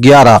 11।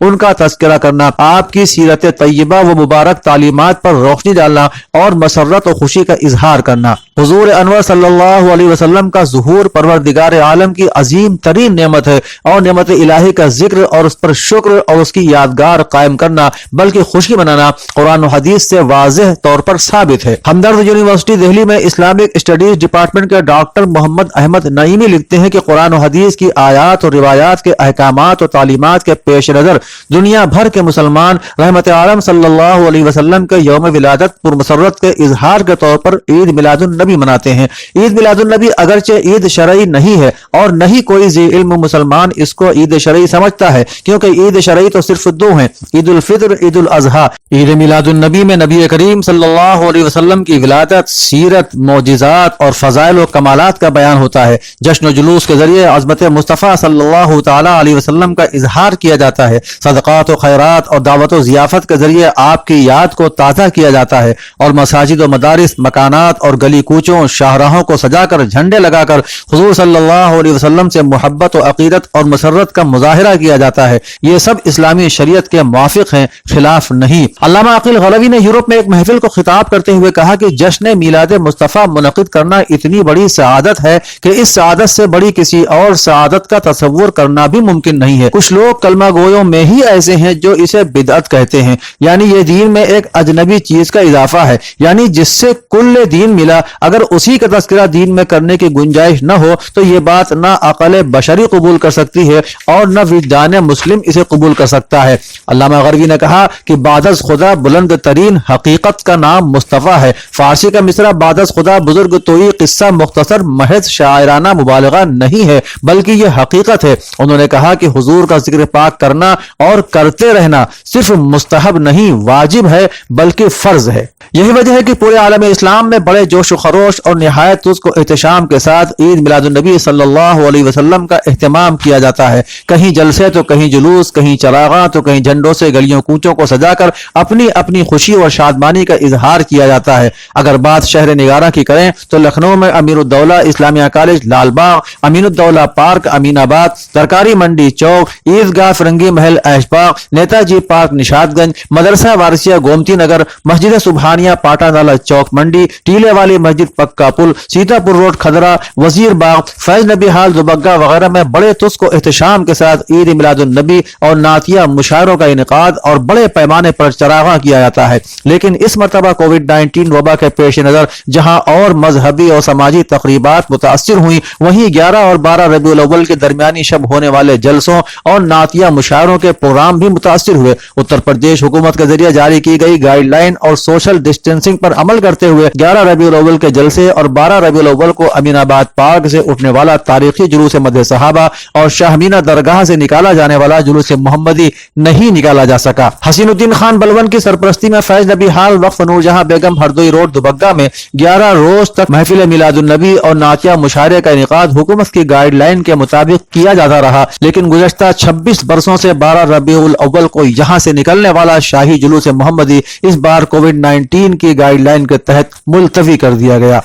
ان کا تذکرہ کرنا، آپ کی سیرت طیبہ و مبارک تعلیمات پر روشنی ڈالنا اور مسرت و خوشی کا اظہار کرنا۔ حضور انور صلی اللہ علیہ وسلم کا ظہور پروردگار عالم کی عظیم ترین نعمت ہے، اور نعمت الہی کا ذکر اور اس پر شکر اور اس کی یادگار قائم کرنا بلکہ خوشی منانا قرآن و حدیث سے واضح طور پر ثابت ہے۔ ہمدرد یونیورسٹی دہلی میں اسلامک اسٹڈیز ڈپارٹمنٹ کے ڈاکٹر محمد احمد نعیمی لکھتے ہیں کہ قرآن و حدیث کی آیات اور روایات کے احکامات اور تعلیمات کے پیش نظر دنیا بھر کے مسلمان رحمت عالم صلی اللہ علیہ وسلم کے یوم ولادت پرمسرت کے اظہار کے طور پر عید میلاد النبی مناتے ہیں۔ عید میلاد النبی اگرچہ عید شرعی نہیں ہے اور نہیں کوئی ذی علم مسلمان اس کو عید شرعی سمجھتا ہے، کیونکہ عید شرعی تو صرف دو ہیں، عید الفطر، عید الاضحیٰ۔ عید میلاد النبی میں نبی کریم صلی اللہ علیہ وسلم کی ولادت، سیرت، معجزات اور فضائل و کمالات کا بیان ہوتا ہے۔ جشن و جلوس کے ذریعے عظمت مصطفیٰ صلی اللہ تعالی علیہ وسلم کا اظہار کیا جاتا ہے۔ صدقات و خیرات اور دعوت و ضیافت کے ذریعے آپ کی یاد کو تازہ کیا جاتا ہے، اور مساجد و مدارس، مکانات اور گلی کوچوں، شاہراہوں کو سجا کر، جھنڈے لگا کر حضور صلی اللہ علیہ وسلم سے محبت و عقیدت اور مسرت کا مظاہرہ کیا جاتا ہے۔ یہ سب اسلامی شریعت کے موافق ہیں، خلاف نہیں۔ علامہ عقیل غلوی نے یورپ میں ایک محفل کو خطاب کرتے ہوئے کہا کہ جشن میلاد مصطفیٰ منعقد کرنا اتنی بڑی سعادت ہے کہ اس سعادت سے بڑی کسی اور سعادت کا تصور کرنا بھی ممکن نہیں ہے۔ کچھ لوگ کلمہ گویوں میں ہی ایسے ہیں جو اسے بدعت کہتے ہیں، یعنی یہ دین میں ایک اجنبی چیز کا اضافہ ہے، یعنی جس سے کل دین ملا، اگر اسی کا تذکرہ دین میں کرنے کی گنجائش نہ ہو تو یہ بات نہ عقل بشری قبول کر سکتی ہے اور نہ وجدان مسلم اسے قبول کر سکتا ہے۔ علامہ غروی نے کہا کہ بعد از خدا بلند ترین حقیقت کا نام مصطفیٰ ہے۔ فارسی کا مصرع بعد از خدا بزرگ توئی قصہ مختصر محض شاعرانہ مبالغہ نہیں ہے بلکہ یہ حقیقت ہے۔ انہوں نے کہا کہ حضور کا ذکر پاک کرنا اور کرتے رہنا صرف مستحب نہیں، واجب ہے بلکہ فرض ہے۔ یہی وجہ ہے کہ پورے عالم اسلام میں بڑے جوش و خروش اور نہایت تجھ کو احتشام کے ساتھ عید میلاد النبی صلی اللہ علیہ وسلم کا اہتمام کیا جاتا ہے۔ کہیں جلسے تو کہیں جلوس، کہیں چراغاں تو کہیں جھنڈوں سے گلیوں کوچوں کو سجا کر اپنی اپنی خوشی اور شادمانی کا اظہار کیا جاتا ہے۔ اگر بات شہر نگارہ کی کریں تو لکھنؤ میں امیر الدولہ اسلامیہ کالج لال باغ، امین الدولہ پارک امین آباد، ترکاری منڈی چوک، عیدگاہ فرنگی محل ایش باغ، نیتا جی پارک نشاد گنج، مدرسہ وارثیہ گومتی نگر، مسجد سبحانیہ پاٹا نالا چوک منڈی، ٹیلے والی مسجد پکا پل، سیتا پور روڈ کھدرا، وزیر باغ، فیض نبی حال دوبگہ وغیرہ میں بڑے تسک و احتشام کے ساتھ عید میلاد النبی اور نعتیہ مشاعروں کا انعقاد اور بڑے پیمانے پر چراغاں کیا جاتا ہے۔ لیکن اس مرتبہ کووڈ-19 وبا کے پیش نظر جہاں اور مذہبی اور سماجی تقریبات متاثر ہوئیں، وہیں 11 اور 12 ربیع الاول کے درمیانی شب ہونے والے جلسوں اور نعتیہ مشاعروں کے پروگرام بھی متاثر ہوئے۔ اتر پردیش حکومت کے ذریعے جاری کی گئی گائیڈ لائن اور سوشل ڈسٹینسنگ پر عمل کرتے ہوئے 11 ربیع الاول کے جلسے اور 12 ربیع الاول کو امین آباد پارک سے اٹھنے والا تاریخی جلوس مد صحابہ اور شاہمینہ درگاہ سے نکالا جانے والا جلوس محمدی نہیں نکالا جا سکا۔ حسین الدین خان بلون کی سرپرستی میں فیض نبی حال وقف نور جہاں بیگم ہردوئی روڈ دوبگہ میں 11 روز تک محفل میلاد النبی اور نعتیہ مشاعرے کا انعقاد حکومت کی گائیڈ لائن کے مطابق کیا جاتا رہا، لیکن گزشتہ 26 برسوں سے 12 ربیع الاول کو یہاں سے نکلنے والا شاہی جلوس محمدی اس بار کووڈ-19 کی گائیڈ لائن کے تحت ملتوی کر دیا گیا۔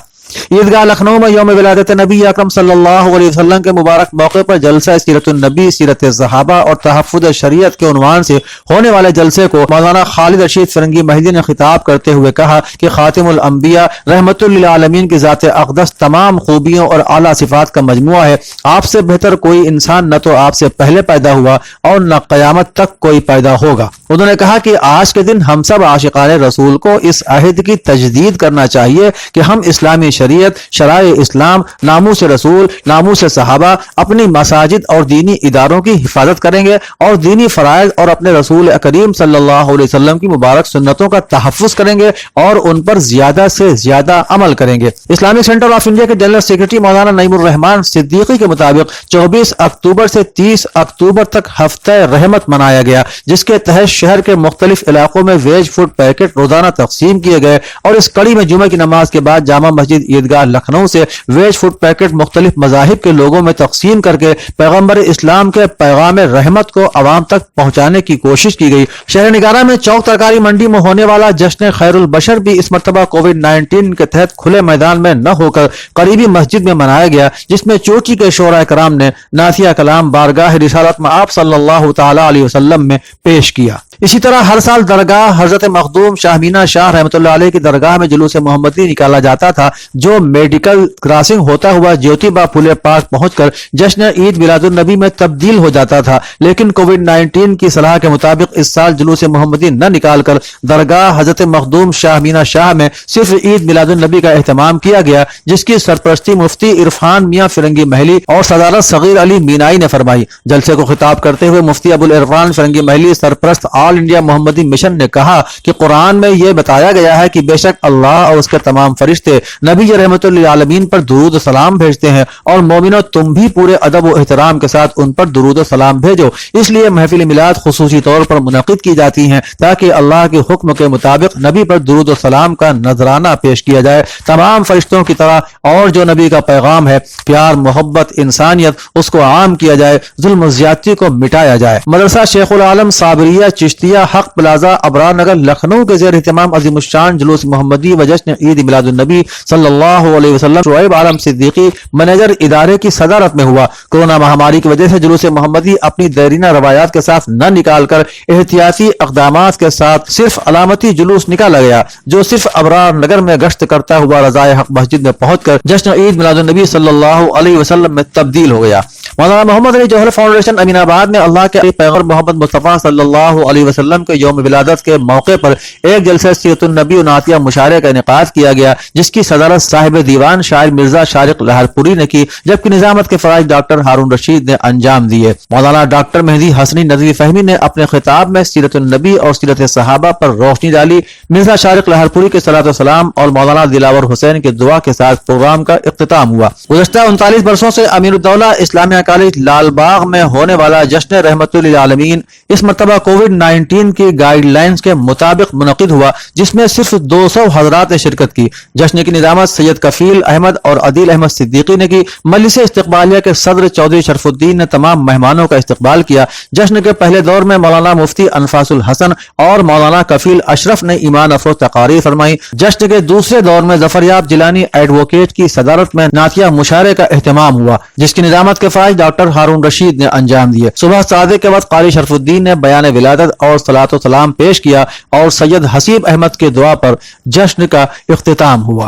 عیدگاہ لکھنؤ میں یوم ولادت نبی اکرم صلی اللہ علیہ وسلم کے مبارک موقع پر جلسہ سیرت النبی، سیرت صحابہ اور تحفظ شریعت کے عنوان سے ہونے والے جلسے کو مولانا خالد رشید فرنگی مہدی نے خطاب کرتے ہوئے کہا کہ خاتم الانبیاء رحمت للعالمین کی ذات اقدس تمام خوبیوں اور اعلیٰ صفات کا مجموعہ ہے۔ آپ سے بہتر کوئی انسان نہ تو آپ سے پہلے پیدا ہوا اور نہ قیامت تک کوئی پیدا ہوگا۔ انہوں نے کہا کہ آج کے دن ہم سب عاشقان رسول کو اس عہد کی تجدید کرنا چاہیے کہ ہم اسلامی شریعت، شرائع اسلام، ناموس رسول، ناموس صحابہ، اپنی مساجد اور دینی اداروں کی حفاظت کریں گے اور دینی فرائض اور اپنے رسول کریم صلی اللہ علیہ وسلم کی مبارک سنتوں کا تحفظ کریں گے اور ان پر زیادہ سے زیادہ عمل کریں گے۔ اسلامک سینٹر آف انڈیا کے جنرل سیکرٹری مولانا نعیم الرحمان صدیقی کے مطابق 24 اکتوبر سے 30 اکتوبر تک ہفتہ رحمت منایا گیا، جس کے تحت شہر کے مختلف علاقوں میں ویج فوڈ پیکٹ روزانہ تقسیم کیے گئے اور اس کڑی میں جمعہ کی نماز کے بعد جامع مسجد عیدگاہ لکھنؤ سے ویج فوڈ پیکٹ مختلف مذاہب کے لوگوں میں تقسیم کر کے پیغمبر اسلام کے پیغام رحمت کو عوام تک پہنچانے کی کوشش کی گئی۔ شہر نگارہ میں چوک ترکاری منڈی میں ہونے والا جشن خیر البشر بھی اس مرتبہ کووڈ-19 کے تحت کھلے میدان میں نہ ہو کر قریبی مسجد میں منایا گیا، جس میں چوٹی کے شعراء کرام نے نعتیہ کلام بارگاہ رسالت میں آپ صلی اللہ تعالی علیہ وسلم میں پیش کیا۔ اسی طرح ہر سال درگاہ حضرت مخدوم شاہ مینا شاہ رحمۃ اللہ علیہ کی درگاہ میں جلوس محمدی نکالا جاتا تھا، جو میڈیکل کراسنگ ہوتا ہوا جیوتیبا پھولے پارک پہنچ کر جشن عید میلاد النبی میں تبدیل ہو جاتا تھا، لیکن کووڈ-19 کی صلاح کے مطابق اس سال جلوس محمدی نہ نکال کر درگاہ حضرت مخدوم شاہ مینا شاہ میں صرف عید میلاد النبی کا اہتمام کیا گیا، جس کی سرپرستی مفتی عرفان میاں فرنگی محلی اور صدارت صغیر علی مینائی نے فرمائی۔ جلسے کو خطاب کرتے ہوئے مفتی ابوالعرفان فرنگی محلی سرپرست آل انڈیا محمدی مشن نے کہا کہ قرآن میں یہ بتایا گیا ہے کہ بے شک اللہ اور اس کے تمام فرشتے نبی رحمت للعالمین پر درود و سلام بھیجتے ہیں، اور مومنو تم بھی پورے ادب و احترام کے ساتھ ان پر درود و سلام بھیجو۔ اس لیے محفل میلاد خصوصی طور پر منعقد کی جاتی ہیں تاکہ اللہ کے حکم کے مطابق نبی پر درود و سلام کا نذرانہ پیش کیا جائے، تمام فرشتوں کی طرح، اور جو نبی کا پیغام ہے پیار محبت انسانیت اس کو عام کیا جائے، ظلم و زیادتی کو مٹایا جائے۔ مدرسہ شیخ العالم صابریہ چشتیہ حق پلازا ابرار نگر لکھنؤ کے زیر اہتمام عظیم الشان جلوس محمدی و جشن عید میلاد النبی صلی اللہ علیہ وسلم شعیب عالم صدیقی منیجر ادارے کی صدارت میں ہوا۔ کورونا مہاماری کی وجہ سے جلوس محمدی اپنی دیرینہ روایات کے ساتھ نہ نکال کر احتیاطی اقدامات کے ساتھ صرف علامتی جلوس نکالا گیا، جو صرف ابرار نگر میں گشت کرتا ہوا رضائے حق مسجد میں پہنچ کر جشن عید میلاد النبی صلی اللہ علیہ وسلم میں تبدیل ہو گیا۔ مولانا محمد علی جوہر فاؤنڈیشن امین آباد نے اللہ کے پیغمبر محمد مصطفیٰ صلی اللہ علیہ وسلم کے یوم ولادت کے موقع پر ایک جلسہ سیرت النبی و نعتیہ مشاعرے کا انعقاد کیا گیا، جس کی صدارت صاحب دیوان شاعر مرزا شارق لہرپوری نے کی، جبکہ نظامت کے فرائض ڈاکٹر ہارون رشید نے انجام دیے۔ مولانا ڈاکٹر مہدی حسنی ندوی فہمی نے اپنے خطاب میں سیرت النبی اور سیرت صحابہ پر روشنی ڈالی۔ مرزا شارق لہرپوری کے صلاۃ والسلام اور مولانا دلاور حسین کے دعا کے ساتھ پروگرام کا اختتام ہوا۔ گزشتہ 39 برسوں سے امیر الدولہ اسلامیہ کالج لال باغ میں ہونے والا جشن رحمت للعالمین اس مرتبہ کووڈ-19 کی گائیڈ لائنز کے مطابق منعقد ہوا، جس میں صرف 200 حضرات نے شرکت کی۔ جشن کی نظامت سید کفیل احمد اور عدیل احمد صدیقی نے کی۔ مجلس استقبالیہ کے صدر چودھری شرف الدین نے تمام مہمانوں کا استقبال کیا۔ جشن کے پہلے دور میں مولانا مفتی انفاس الحسن اور مولانا کفیل اشرف نے ایمان افروز تقاریر فرمائی۔ جشن کے دوسرے دور میں ظفریاب جیلانی ایڈوکیٹ کی صدارت میں نعتیہ مشاعرے کا اہتمام ہوا، جس کی نظامت کے فرائض ڈاکٹر ہارون رشید نے انجام دیے۔ صبح صادق کے وقت قاری شرف الدین نے بیان ولادت اور صلاۃ و سلام پیش کیا اور سید حسیب احمد کے دعا پر جشن کا اختتام ہوا۔